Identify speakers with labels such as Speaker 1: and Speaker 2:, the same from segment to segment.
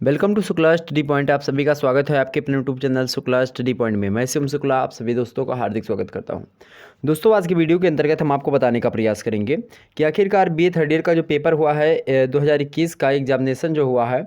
Speaker 1: Welcome to Shukla study point. आप सभी का स्वागत है आपके अपने YouTube channel Shukla study point में। मैं शिवम शुक्ला आप सभी दोस्तों का हार्दिक स्वागत करता हूं। दोस्तों, आज की वीडियो के अंतर्गत हम आपको बताने का प्रयास करेंगे कि आखिरकार बीए थर्ड ईयर का जो पेपर हुआ है 2021 का एग्जामिनेशन जो हुआ है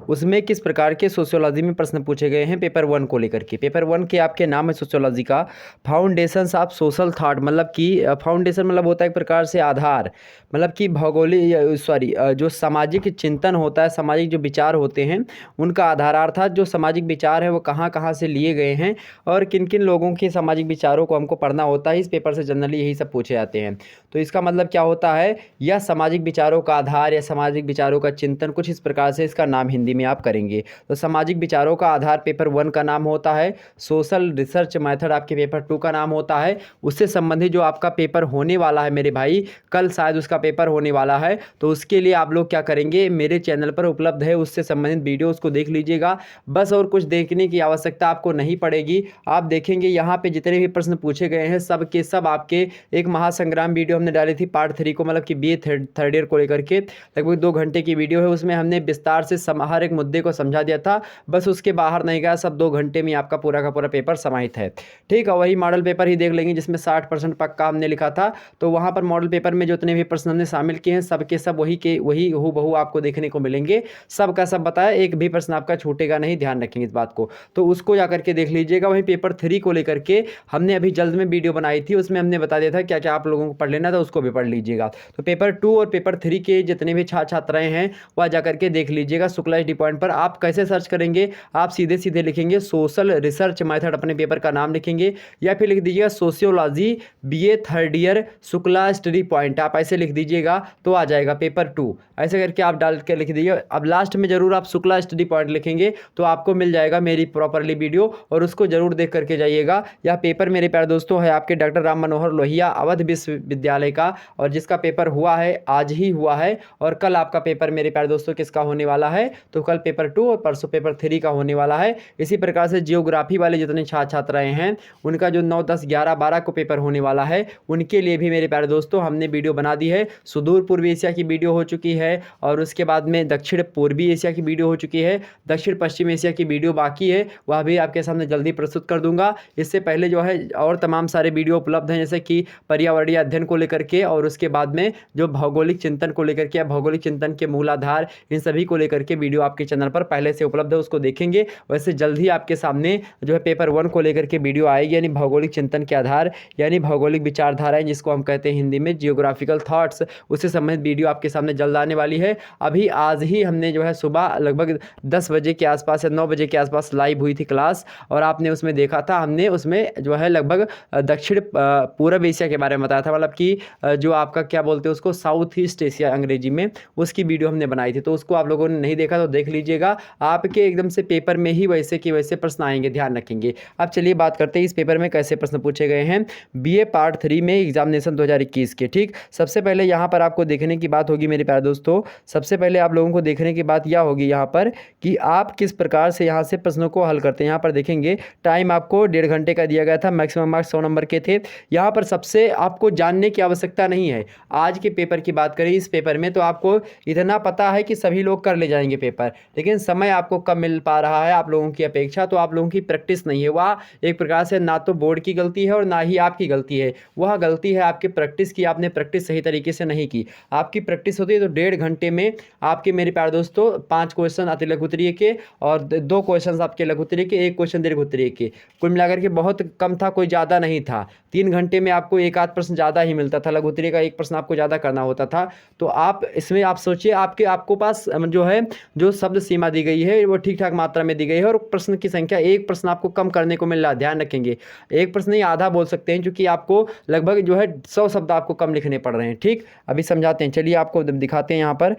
Speaker 1: उसमें किस प्रकार के सोशियोलॉजी में प्रश्न पूछे गए हैं पेपर वन को लेकर के। पेपर वन के आपके नाम है सोशियोलॉजी का फाउंडेशंस ऑफ सोशल थॉट, मतलब कि फाउंडेशन मतलब होता है एक प्रकार से आधार, मतलब कि भौगोलिक जो सामाजिक चिंतन होता है, सामाजिक जो विचार होते हैं उनका आधार, अर्थात जो सामाजिक विचार है वो कहाँ कहाँ से लिए गए हैं और किन किन लोगों के सामाजिक विचारों को हमको पढ़ना होता है। इस पेपर से जनरली यही सब पूछे जाते हैं। तो इसका मतलब क्या होता है, यह सामाजिक विचारों का आधार या सामाजिक विचारों का चिंतन, कुछ इस प्रकार से इसका नाम हिंदी में आप करेंगे। तो सामाजिक विचारों का आधार पेपर वन का नाम होता है। सोशल रिसर्च मेथड आपके पेपर टू का नाम होता है। उससे संबंधित जो आपका पेपर होने वाला है मेरे भाई, कल शायद उसका पेपर होने वाला है, तो उसके लिए आप लोग क्या करेंगे, मेरे चैनल पर उपलब्ध है उससे संबंधित वीडियो उसको देख लीजिएगा। बस और कुछ देखने की आवश्यकता आपको नहीं पड़ेगी। आप देखेंगे यहाँ पे जितने भी प्रश्न पूछे गए हैं सब के सब आपके एक महासंग्राम वीडियो हमने डाली थी पार्ट 3 को, मतलब कि बीए थर्ड ईयर को लेकर के लगभग 2 घंटे की वीडियो है। उसमें हमने विस्तार से हर एक मुद्दे को समझा दिया था, बस उसके बाहर नहीं गया। सब 2 घंटे में आपका पूरा का पूरा पेपर समाहित है। ठीक है, वही मॉडल पेपर ही देख लेंगे जिसमें 60% पक्का हमने लिखा था। तो वहाँ पर मॉडल पेपर में जो इतने भी प्रश्न हमने शामिल किए हैं सब के सब वही हूबहू आपको देखने को मिलेंगे। सब का सब बताया, एक भी प्रश्न आपका छूटेगा नहीं, ध्यान रखेंगे इस बात को। तो उसको जाकर के देख लीजिएगा। वहीं पेपर 3 को लेकर के हमने अभी जल्द में वीडियो बनाई थी, उसमें हमने बता दिया था क्या क्या आप लोगों को पढ़ लेना था, उसको भी पढ़ लीजिएगा। तो पेपर 2 और पेपर 3 के जितने भी छात्र छात्राएं हैं वह जाकर के देख लीजिएगा शुक्ला स्टडी पॉइंट पर। आप कैसे सर्च करेंगे, आप सीधे सीधे लिखेंगे सोशल रिसर्च मेथड, अपने पेपर का नाम लिखेंगे, या फिर लिख दीजिएगा sociology BA third year Shukla study point. आप ऐसे लिख दीजिएगा तो आ जाएगा पेपर 2। ऐसे करके आप डाल के लिख दीजिए। अब लास्ट में जरूर आप शुक्ला स्टडी पॉइंट लिखेंगे तो आपको मिल जाएगा मेरी प्रॉपरली वीडियो, और उसको जरूर देख करके जाइएगा। यह पेपर मेरे प्यारे दोस्तों है आपके डॉक्टर राम मनोहर लोहिया अवध विश्वविद्यालय का, और जिसका पेपर हुआ है आज ही हुआ है। और कल आपका पेपर मेरे प्यारे दोस्तों किसका होने वाला है, तो कल पेपर 2 और परसों पेपर 3 का होने वाला है। इसी प्रकार से जियोग्राफी वाले जितने छात्र छात्राएं हैं उनका जो 9, 10, 11, 12 को पेपर होने वाला है, उनके लिए भी मेरे प्यारे दोस्तों हमने वीडियो बना दी है। सुदूर पूर्वी एशिया की वीडियो हो चुकी है, और उसके बाद में दक्षिण पूर्वी एशिया की वीडियो हो चुकी है। दक्षिण पश्चिम एशिया की वीडियो बाकी है, वह भी आपके सामने जल्दी प्रस्तुत कर दूंगा। इससे पहले जो है और तमाम सारे वीडियो उपलब्ध हैं, जैसे कि पर्यावरणीय अध्ययन को लेकर के, और उसके बाद में जो भौगोलिक चिंतन को लेकर के, भौगोलिक चिंतन के मूलाधार, इन सभी को लेकर के वीडियो आपके चैनल पर पहले से उपलब्ध है, उसको देखेंगे। वैसे जल्द ही आपके सामने जो है पेपर 1 को लेकर के वीडियो आएगी, यानी भौगोलिक चिंतन के आधार, यानी भौगोलिक विचारधाराएं जिसको हम कहते हैं हिंदी में जियोग्राफिकल थॉट्स, उससे संबंधित वीडियो आपके सामने जल्द आने वाली है। अभी आज ही हमने जो है सुबह लगभग 10 बजे के आसपास या 9 बजे के आसपास लाइव हुई थी क्लास, और आपने उसमें देखा था, हमने उसमें जो है लगभग दक्षिण पूर्व एशिया के बारे में बताया था, मतलब कि जो आपका क्या बोलते हैं उसको, साउथ ईस्ट एशिया अंग्रेजी में, उसकी वीडियो हमने बनाई थी। तो उसको आप लोगों ने नहीं देखा तो देख लीजिएगा। आपके एकदम से पेपर में ही वैसे के वैसे प्रश्न आएंगे, ध्यान रखेंगे। अब चलिए बात करते हैं इस पेपर में कैसे प्रश्न पूछे गए हैं बीए पार्ट 3 में एग्जामिनेशन 2021 के। ठीक, सबसे पहले यहाँ पर आपको देखने की बात होगी मेरे प्यारे दोस्तों, सबसे पहले आप लोगों को देखने की बात यह होगी यहाँ पर कि आप किस प्रकार से यहाँ से प्रश्नों को हल करते हैं। यहाँ पर देखेंगे टाइम आपको 1.5 घंटे का दिया गया था, मैक्सिमम मार्क्स 100 नंबर के थे। यहाँ पर सबसे आपको जानने की आवश्यकता नहीं है। आज के पेपर की बात करें, इस पेपर में तो आपको इतना पता है कि सभी लोग कर ले जाएंगे पेपर, लेकिन समय आपको कम मिल पा रहा है आप लोगों की अपेक्षा। तो आप लोगों की प्रैक्टिस नहीं है, वह एक प्रकार से ना तो बोर्ड की गलती है और ना ही आपकी गलती है। वह गलती है आपकी प्रैक्टिस की, आपने प्रैक्टिस सही तरीके से नहीं की। आपकी प्रैक्टिस होती है तो 1.5 घंटे में आपके मेरे प्यारे दोस्तों 5 क्वेश्चन आते लघु उत्तरीय के, और 2 क्वेश्चन आपके लघु उत्तरीय के, 1 क्वेश्चन दीर्घ उत्तरीय के। कुल मिलाकर के बहुत कम था, कोई ज़्यादा नहीं था। 3 घंटे में आपको 1 आध प्रश्न ज़्यादा ही मिलता था, लघु उत्तरीय का 1 प्रश्न आपको ज़्यादा करना होता था। तो आप इसमें आप सोचिए आपको पास जो है जो शब्द सीमा दी गई है वो ठीक ठाक मात्रा में दी गई है, और प्रश्न की संख्या 1 प्रश्न आपको कम करने को मिल रहा है, ध्यान रखेंगे। 1 प्रश्न नहीं, आधा बोल सकते हैं, क्योंकि आपको लगभग जो है 100 शब्द आपको कम लिखने पड़ रहे हैं। ठीक, अभी समझाते हैं, चलिए आपको दिखाते हैं। यहाँ पर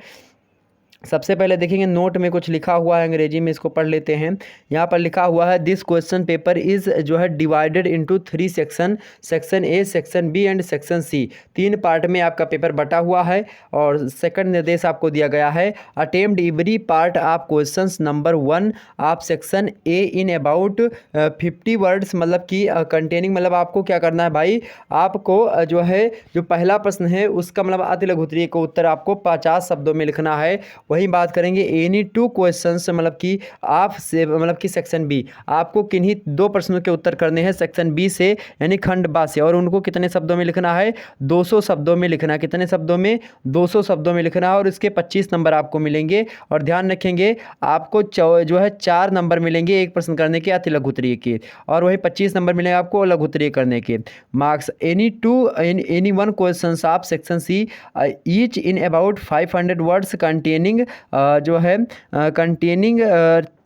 Speaker 1: सबसे पहले देखेंगे नोट में कुछ लिखा हुआ है अंग्रेजी में, इसको पढ़ लेते हैं। यहाँ पर लिखा हुआ है दिस क्वेश्चन पेपर इज जो है divided into 3 section, section A, section B and section C. 3 part में आपका पेपर बटा हुआ है, और सेकंड निर्देश आपको दिया गया है attempt every part of questions number 1 of section A in about 50 words, मतलब कि कंटेनिंग, मतलब आपको क्या करना है भाई, आपको जो है जो पहला प्रश्न है उसका मतलब अति लघु उत्तरीय का उत्तर आपको 50 शब्दों में लिखना है। वहीं बात करेंगे एनी टू क्वेश्चंस, मतलब कि आप से मतलब कि सेक्शन बी, आपको किन्हीं दो प्रश्नों के उत्तर करने हैं सेक्शन बी से यानी खंड बा से, और उनको कितने शब्दों में लिखना है, 200 शब्दों में लिखना है। कितने शब्दों में, 200 शब्दों में लिखना है, और इसके 25 नंबर आपको मिलेंगे। और ध्यान रखेंगे आपको जो है 4 नंबर मिलेंगे एक प्रश्न करने के अति लघु उत्तरीय के, और वही 25 नंबर मिलेंगे आपको लघु उत्तरीय करने के। Marks any one question of section see each in about 500 words containing जो है कंटेनिंग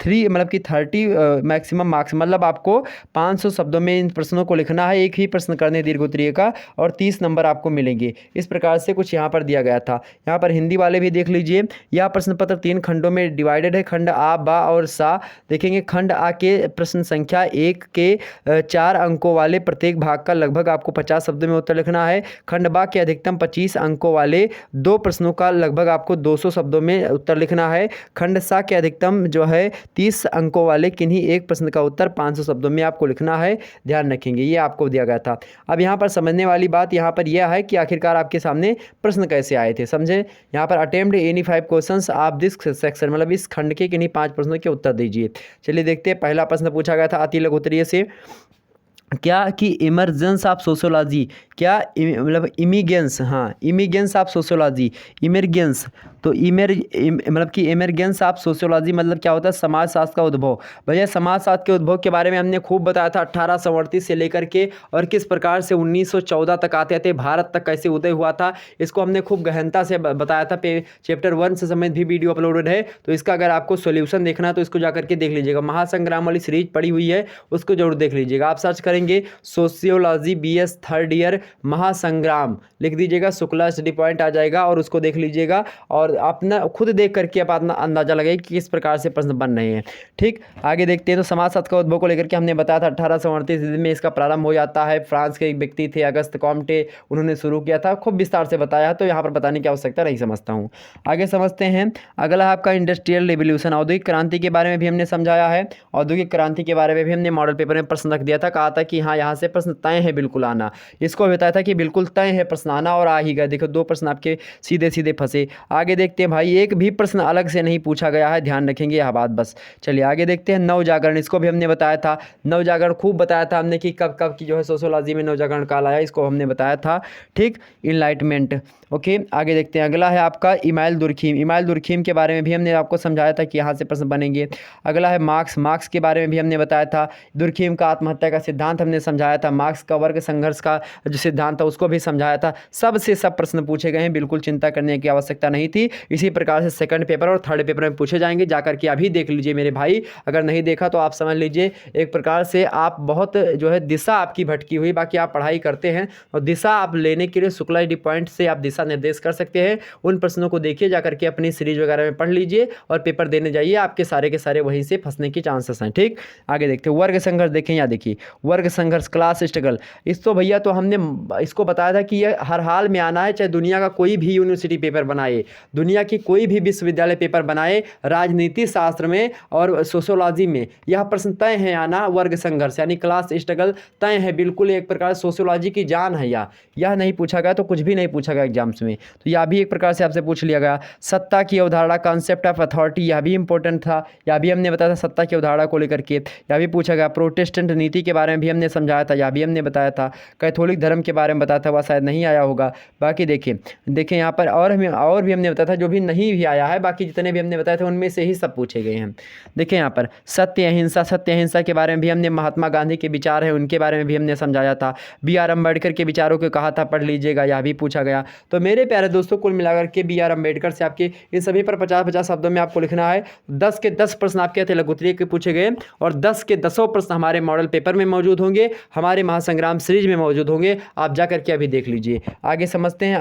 Speaker 1: 3 मतलब कि 30 मैक्सिमम मार्क्स, मतलब आपको 500 शब्दों में इन प्रश्नों को लिखना है, एक ही प्रश्न करने दीर्घ उत्तरीय का, और 30 नंबर आपको मिलेंगे। इस प्रकार से कुछ यहाँ पर दिया गया था। यहाँ पर हिंदी वाले भी देख लीजिए, यह प्रश्न पत्र 3 खंडों में डिवाइडेड है। खंड आ, बा और सा देखेंगे। खंड आ के प्रश्न संख्या 1 के 4 अंकों वाले प्रत्येक भाग का लगभग आपको 50 शब्दों में उत्तर लिखना है। खंड बा के अधिकतम 25 अंकों वाले 2 प्रश्नों का लगभग आपको 200 शब्दों में उत्तर लिखना है। खंड सा के अधिकतम जो है 30 अंकों वाले किन्हीं एक प्रश्न का उत्तर 500 शब्दों में आपको लिखना है। ध्यान रखेंगे, ये आपको दिया गया था। अब यहाँ पर समझने वाली बात यहाँ पर यह है कि आखिरकार आपके सामने प्रश्न कैसे आए थे, समझे। यहाँ पर अटेम्प्ट एनी 5 क्वेश्चंस आप दिस सेक्शन, मतलब इस खंड के किन्हीं 5 प्रश्नों के उत्तर दीजिए। चलिए देखते हैं। पहला प्रश्न पूछा गया था अति लघु उत्तरीय से, क्या कि इमरजेंस ऑफ सोशोलॉजी, क्या मतलब इमिगेंस, हाँ इमिगेंस ऑफ सोशोलॉजी, इमरजेंस तो मतलब कि इमरजेंस ऑफ सोशोलॉजी मतलब क्या होता है, समाजशास्त्र का उद्भव। भैया समाजशास्त्र के उद्भव के बारे में हमने खूब बताया था 1838 से लेकर के, और किस प्रकार से 1914 तक आते आते भारत तक कैसे उदय हुआ था, इसको हमने खूब गहनता से बताया था। चैप्टर 1 से समेत भी वीडियो अपलोडेड है, तो इसका अगर आपको सोल्यूशन देखना है तो इसको जाकर के देख लीजिएगा। महासंग्राम वाली सीरीज पड़ी हुई है, उसको जरूर देख लीजिएगा। आप सर्च करेंगे सोशियोलॉजी BS 3rd ईयर महासंग्राम लिख दीजिएगा, शुक्ला स्टडी पॉइंट आ जाएगा, और उसको देख लीजिएगा, और अपना खुद देख करके आप अपना अंदाजा लगाइए कि किस प्रकार से प्रश्न बन रहे हैं। ठीक, आगे देखते हैं। तो समाजशास्त्र का उद्भव को लेकर के हमने बताया था 1838 में इसका प्रारंभ हो जाता है। फ्रांस के एक व्यक्ति थे अगस्त कॉम्टे, उन्होंने शुरू किया था। खूब विस्तार से बताया, तो यहाँ पर बताने की आवश्यकता नहीं समझता हूँ। आगे समझते हैं। अगला आपका इंडस्ट्रियल रिवोल्यूशन, औद्योगिक क्रांति के बारे में भी हमने समझाया है। औद्योगिक क्रांति के बारे में भी हमने मॉडल पेपर में प्रश्न रख दिया था, कहा था कि हाँ यहाँ से प्रश्न तय है बिल्कुल आना। इसको बताया था कि बिल्कुल तय है प्रश्न आना, और आ ही गया। देखो 2 प्रश्न आपके सीधे सीधे फंसे। आगे देखते हैं भाई, एक भी प्रश्न अलग से नहीं पूछा गया है, ध्यान रखेंगे यह बात बस। चलिए आगे देखते हैं। नवजागरण, इसको भी हमने बताया था। नवजागरण खूब बताया था हमने कि कब कब की जो है सोशियोलॉजी में नवजागरण काल आया, इसको हमने बताया था। ठीक, इनलाइटमेंट। ओके, आगे देखते हैं। अगला है आपका इमाइल दुर्खीम। इमाइल दुर्खीम के बारे में भी हमने आपको समझाया था कि यहाँ से प्रश्न बनेंगे। अगला है मार्क्स। मार्क्स के बारे में भी हमने बताया था। दुर्खीम का आत्महत्या का सिद्धांत हमने समझाया था। मार्क्स का वर्ग संघर्ष का जो सिद्धांत था उसको भी समझाया था। सब से सब प्रश्न पूछे गए हैं, बिल्कुल चिंता करने की आवश्यकता नहीं थी। इसी प्रकार से सेकंड पेपर और थर्ड पेपर में पूछे जाएंगे, जाकर के अभी देख लीजिए मेरे भाई। अगर नहीं देखा तो आप समझ लीजिए एक प्रकार से आप बहुत जो है दिशा आपकी भटकी हुई। बाकी आप पढ़ाई करते हैं, और दिशा आप लेने के लिए शुक्ला डी पॉइंट से आप दिशा निर्देश कर सकते हैं। उन प्रश्नों को देखिए, जाकर के अपनी सीरीज वगैरह में पढ़ लीजिए, और पेपर देने जाइए। आपके सारे के सारे वहीं से फंसने की चांसेस हैं। ठीक, आगे देखते हैं। वर्ग संघर्ष देखें, यहाँ देखिए वर्ग संघर्ष, क्लास स्ट्रगल। इस तो भैया तो हमने इसको बताया था कि ये हर हाल में आना है, चाहे दुनिया का कोई भी यूनिवर्सिटी पेपर बनाए, दुनिया की कोई भी विश्वविद्यालय पेपर बनाए, राजनीति शास्त्र में और सोशियोलॉजी में यह प्रश्न तय है आना। वर्ग संघर्ष यानी क्लास स्ट्रगल तय है बिल्कुल, एक प्रकार सोशियोलॉजी की जान है। यह नहीं पूछा गया तो कुछ भी नहीं पूछा गया एग्जाम्स में, तो यह भी एक प्रकार से आपसे पूछ लिया गया। सत्ता की अवधारणा, कॉन्सेप्ट ऑफ अथॉरिटी, यह भी इंपॉर्टेंट था। यह भी हमने बताया था सत्ता की अवधारणा को लेकर के, यह भी पूछा गया। प्रोटेस्टेंट नीति के बारे में भी हमने समझाया था, यह भी हमने बताया था। कैथोलिक धर्म के बारे में बताया था, वह शायद नहीं आया होगा। बाकी देखें यहाँ पर और भी हमने बताया था, जो भी नहीं भी आया है। बाकी जितने भी हमने बताया था उनमें से ही सब पूछे गए हैं। देखें यहाँ पर सत्य अहिंसा, सत्य अहिंसा के बारे में भी हमने, महात्मा गांधी के विचार हैं उनके बारे में भी हमने समझाया था। BR अम्बेडकर के विचारों को कहा था पढ़ लीजिएगा, यह भी पूछा गया। तो मेरे प्यारे दोस्तों कुल मिलाकर के BR अम्बेडकर से आपके इन सभी पर 50-50 शब्दों में आपको लिखना है। 10 के 10 प्रश्न आपके थे लघु उत्तरीय के पूछे गए, और 10 के 10 प्रश्न हमारे मॉडल पेपर में मौजूद होंगे, हमारे महासंग्राम सीरीज में मौजूद होंगे। आप जाकर के अभी देख लीजिए। आगे समझते हैं।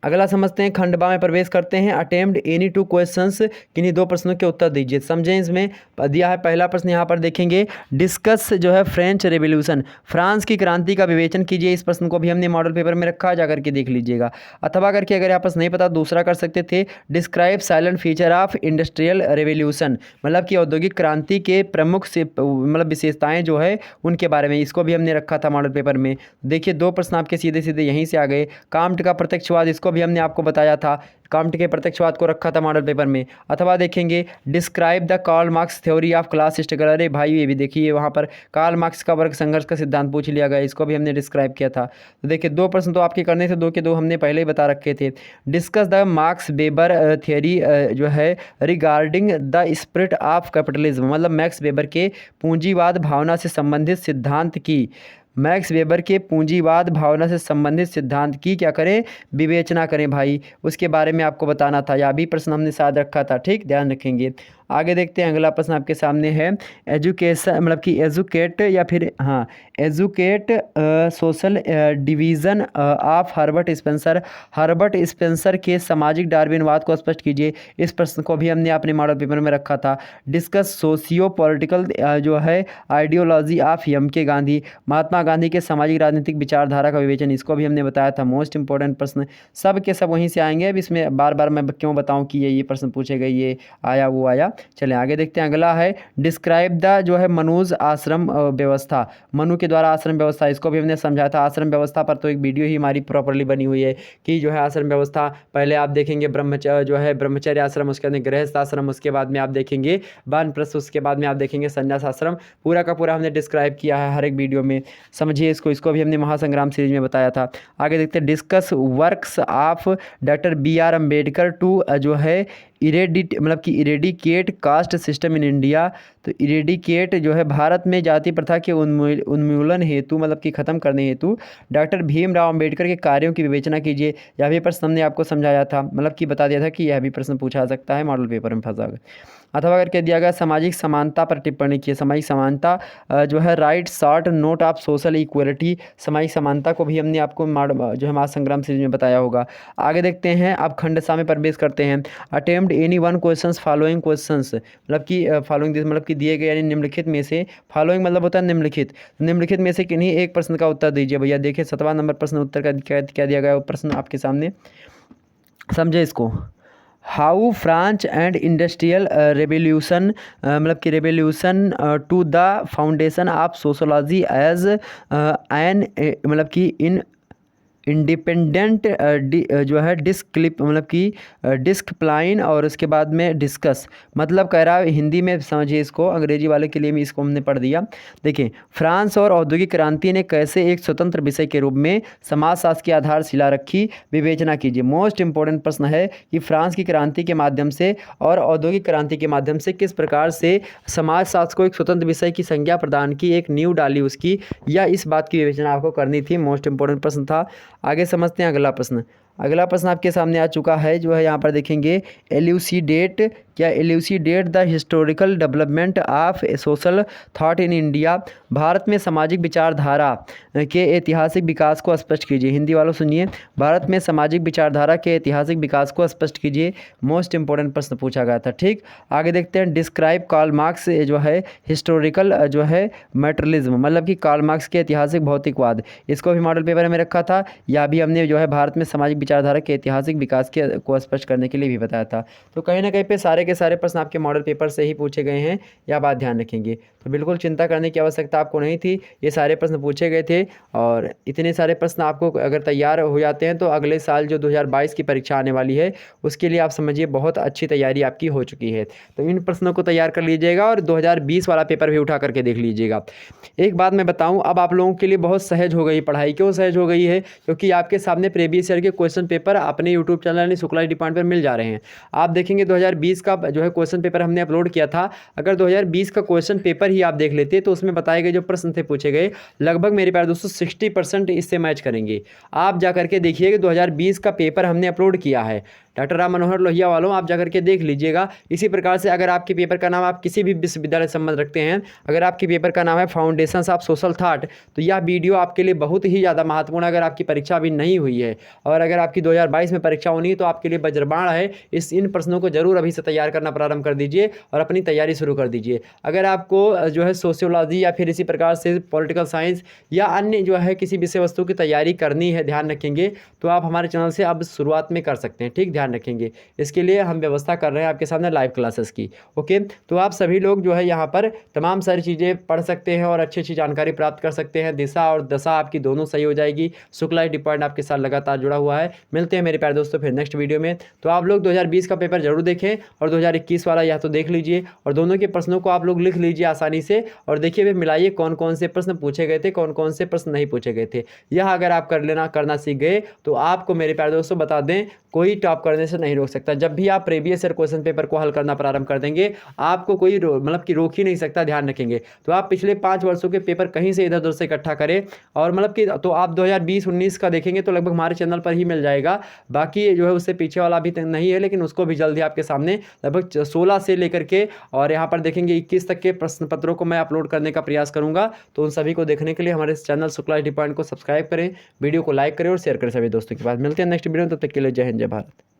Speaker 1: अगला समझते हैं। खंड बा में प्रवेश करते हैं। अटेम्प्ट एनी 2 क्वेश्चंस, किन्हीं 2 प्रश्नों के उत्तर दीजिए। समझें, इसमें दिया है पहला प्रश्न, यहाँ पर देखेंगे डिस्कस जो है फ्रेंच रेवोल्यूशन, फ्रांस की क्रांति का विवेचन कीजिए। इस प्रश्न को भी हमने मॉडल पेपर में रखा है, जाकर के देख लीजिएगा। अथवा करके अगर यहाँ पर नहीं पता दूसरा कर सकते थे, describe silent feature of industrial revolution, मतलब कि औद्योगिक क्रांति के प्रमुख से मतलब विशेषताएँ जो है उनके बारे में, इसको भी हमने रखा था मॉडल पेपर में। देखिए 2 प्रश्न आपके सीधे सीधे यहीं से आ गए। काम्ट का प्रत्यक्षवाद, इसको इसको भी हमने आपको बताया था, काम्ट के प्रत्यक्षवाद को रखा था मॉडल पेपर में। अथवा देखेंगे describe the Karl Marx theory of class struggle, अरे भाई ये भी देखिए वहाँ पर कार्ल मार्क्स का वर्ग संघर्ष का सिद्धांत पूछ लिया गया, इसको भी हमने डिस्क्राइब किया था। तो देखिए 2 प्रश्न तो आपके करने थे, 2 के 2 हमने पहले ही बता रखे थे। Discuss the marks weber theory जो है regarding the spirit of capitalism, मतलब मैक्स वेबर के पूंजीवाद भावना से संबंधित सिद्धांत की, मैक्स वेबर के पूंजीवाद भावना से संबंधित सिद्धांत की क्या करें, विवेचना करें भाई, उसके बारे में आपको बताना था। यह भी प्रश्न हमने साथ रखा था, ठीक, ध्यान रखेंगे। आगे देखते हैं, अगला प्रश्न आपके सामने है एजुकेशन, मतलब कि एजुकेट या फिर हाँ educate social division of Herbert Spencer, Herbert Spencer के सामाजिक डार्विनवाद को स्पष्ट कीजिए। इस प्रश्न को भी हमने अपने मॉडल पेपर में रखा था। डिस्कस सोशियो पॉलिटिकल जो है आइडियोलॉजी ऑफ एम के गांधी, महात्मा गांधी के सामाजिक राजनीतिक विचारधारा का विवेचन, इसको भी हमने बताया था। मोस्ट इंपॉर्टेंट प्रश्न सब के सब वहीं से आएंगे। अब इसमें बार बार मैं क्यों बताऊं कि ये प्रश्न पूछे गए, ये आया वो आया। चलें आगे देखते हैं, अगला है डिस्क्राइब द जो है मनुज आश्रम व्यवस्था, मनु के द्वारा आश्रम व्यवस्था, इसको भी हमने समझाया था। आश्रम व्यवस्था पर तो एक वीडियो ही हमारी प्रॉपरली बनी हुई है कि जो है आश्रम व्यवस्था, पहले आप देखेंगे ब्रह्मचर्य जो है ब्रह्मचर्य आश्रम, उसके अंदर गृहस्थ आश्रम, उसके बाद में आप देखेंगे वानप्रस्थ, उसके बाद में आप देखेंगे संन्यास आश्रम, पूरा का पूरा हमने डिस्क्राइब किया है हर एक वीडियो में, समझिए इसको। इसको भी हमने महासंग्राम सीरीज में बताया था। आगे देखते हैं discuss works of doctor B R. Ambedkar to जो है मतलब कि eradicate caste system in India, तो इरेडिकेट जो है भारत में जाति प्रथा के उन्मूलन हेतु, मतलब कि ख़त्म करने हेतु डॉक्टर भीमराव अंबेडकर के कार्यों की विवेचना कीजिए। यह भी प्रश्न हमने आपको समझाया था, मतलब कि बता दिया था कि यह भी प्रश्न पूछा सकता है, मॉडल पेपर में फंसा। अथवा अगर कह दिया गया सामाजिक समानता पर टिप्पणी की, सामाजिक समानता जो है right short note of social equality, सामाजिक समानता को भी हमने आपको जो है महासंग्राम सीरीज में बताया होगा। आगे देखते हैं, आप खंडसा में प्रवेश करते हैं। Attempt any one questions following questions, मतलब कि फॉलोइंग मतलब कि दिए गए यानी निम्नलिखित में से, फॉलोइंग मतलब होता है निम्नलिखित, निम्नलिखित में से किन्हीं एक प्रश्न का उत्तर दीजिए। भैया देखिए 7वां नंबर प्रश्न उत्तर का क्या दिया गया, वो प्रश्न आपके सामने, समझे इसको। How French and industrial revolution, मतलब कि revolution to the foundation of sociology as an, मतलब कि इन इंडिपेंडेंट जो है डिस्क्लिप, मतलब कि डिस्कप्लाइन, और उसके बाद में डिस्कस, मतलब कह रहा है हिंदी में समझिए इसको, अंग्रेजी वाले के लिए भी इसको हमने पढ़ दिया। देखिए फ्रांस और औद्योगिक क्रांति ने कैसे एक स्वतंत्र विषय के रूप में समाजशास्त्र की आधारशिला रखी, विवेचना कीजिए। मोस्ट इंपॉर्टेंट प्रश्न है कि फ्रांस की क्रांति के माध्यम से और औद्योगिक क्रांति के माध्यम से किस प्रकार से समाजशास्त्र को एक स्वतंत्र विषय की संज्ञा प्रदान की, एक नींव डाली उसकी, या इस बात की विवेचना आपको करनी थी। मोस्ट इंपॉर्टेंट प्रश्न था। आगे समझते हैं अगला प्रश्न। अगला प्रश्न आपके सामने आ चुका है, जो है यहाँ पर देखेंगे एल्यूसीडेट, क्या elucidate the historical development of social thought in India, Bharat में सामाजिक विचारधारा के ऐतिहासिक विकास को स्पष्ट कीजिए। हिंदी वालों सुनिए, भारत में सामाजिक विचारधारा के ऐतिहासिक विकास को स्पष्ट कीजिए। मोस्ट इंपॉर्टेंट प्रश्न पूछा गया था, ठीक। आगे देखते हैं डिस्क्राइब कार्ल मार्क्स जो है हिस्टोरिकल जो है मटेरियलिज्म, मतलब कि कार्ल मार्क्स के ऐतिहासिक भौतिकवाद, इसको भी मॉडल पेपर में रखा था। या भी हमने जो है भारत में सामाजिक विचारधारा के ऐतिहासिक विकास के को स्पष्ट करने के लिए भी बताया था। तो कहीं ना कहीं पे सारे के सारे प्रश्न आपके मॉडल पेपर से ही पूछे गए हैं, यह बात ध्यान रखेंगे। तो बिल्कुल चिंता करने की आवश्यकता आपको नहीं थी, ये सारे प्रश्न पूछे गए थे। और इतने सारे प्रश्न आपको अगर तैयार हो जाते हैं तो अगले साल जो 2022 की परीक्षा आने वाली है उसके लिए आप समझिए बहुत अच्छी तैयारी आपकी हो चुकी है। तो इन प्रश्नों को तैयार कर लीजिएगा और 2020 वाला पेपर भी उठा करके देख लीजिएगा। एक बात मैं बताऊँ, अब आप लोगों के लिए बहुत सहज हो गई पढ़ाई। क्यों सहज हो गई है? क्योंकि आपके सामने प्रीवियस ईयर के क्वेश्चन पेपर अपने यूट्यूब चैनल यानी शुक्ला डिपार्टमेंट पर मिल जा रहे हैं। आप देखेंगे 2020 का जो है क्वेश्चन पेपर हमने अपलोड किया था। अगर 2020 का क्वेश्चन पेपर ही आप देख लेते तो उसमें बताए गए जो प्रश्न थे पूछे गए, लगभग मेरे प्यारे दोस्तों 60% इससे मैच करेंगे। आप जा करके देखिए कि 2020 का पेपर हमने अपलोड किया है। डॉक्टर राम मनोहर लोहिया वालों, आप जाकर के देख लीजिएगा। इसी प्रकार से अगर आपके पेपर का नाम आप किसी भी विश्वविद्यालय से संबंध रखते हैं, अगर आपके पेपर का नाम है फाउंडेशंस ऑफ सोशल थॉट, तो यह वीडियो आपके लिए बहुत ही ज़्यादा महत्वपूर्ण है। अगर आपकी परीक्षा अभी नहीं हुई है और अगर आपकी 2022 में परीक्षा होनी है तो आपके लिए वज्रबाण है। इन प्रश्नों को जरूर अभी से तैयार करना प्रारंभ कर दीजिए और अपनी तैयारी शुरू कर दीजिए। अगर आपको जो है सोशियोलॉजी या फिर इसी प्रकार से पॉलिटिकल साइंस या अन्य जो है किसी विषय वस्तु की तैयारी करनी है, ध्यान रखेंगे, तो आप हमारे चैनल से अब शुरुआत में कर सकते हैं, ठीक। ध्यान रखेंगे। इसके लिए हम व्यवस्था कर रहे हैं आपके सामने लाइव क्लासेस की। ओके, तो आप सभी लोग जो है यहाँ पर तमाम सारी चीज़ें पढ़ सकते हैं और अच्छी अच्छी जानकारी प्राप्त कर सकते हैं। दिशा और दशा आपकी दोनों सही हो जाएगी। शुक्ला स्टडी पॉइंट आपके साथ लगातार जुड़ा हुआ है। मिलते हैं मेरे प्यारे दोस्तों फिर नेक्स्ट वीडियो में। तो आप लोग 2020 का पेपर जरूर देखें और 2021 वाला या तो देख लीजिए और दोनों के प्रश्नों को आप लोग लिख लीजिए आसानी से और देखिए वे मिलाइए कौन कौन से प्रश्न पूछे गए थे, कौन कौन से प्रश्न नहीं पूछे गए थे। यह अगर आप करना सीख गए तो आपको मेरे प्यारे दोस्तों बता दें, कोई टॉप करने से नहीं रोक सकता। जब भी आप प्रीवियस ईयर क्वेश्चन पेपर को हल करना प्रारंभ कर देंगे, आपको कोई मतलब कि रोक ही नहीं सकता। ध्यान रखेंगे। तो आप पिछले 5 वर्षों के पेपर कहीं से इधर उधर से इकट्ठा करें और मतलब कि तो आप 2020-19 का देखेंगे तो लगभग हमारे चैनल पर ही मिल जाएगा। बाकी जो है उससे पीछे वाला अभी तक नहीं है, लेकिन उसको भी जल्दी आपके सामने लगभग 16 से लेकर के और यहाँ पर देखेंगे 21 तक के प्रश्न पत्रों को मैं अपलोड करने का प्रयास करूंगा। तो उन सभी को देखने के लिए हमारे चैनल शुक्ला स्टडी पॉइंट को सब्सक्राइब करें, वीडियो को लाइक करें और शेयर करें सभी दोस्तों के पास। मिलते हैं नेक्स्ट वीडियो में, तब तक के लिए जय हिंद जय भारत।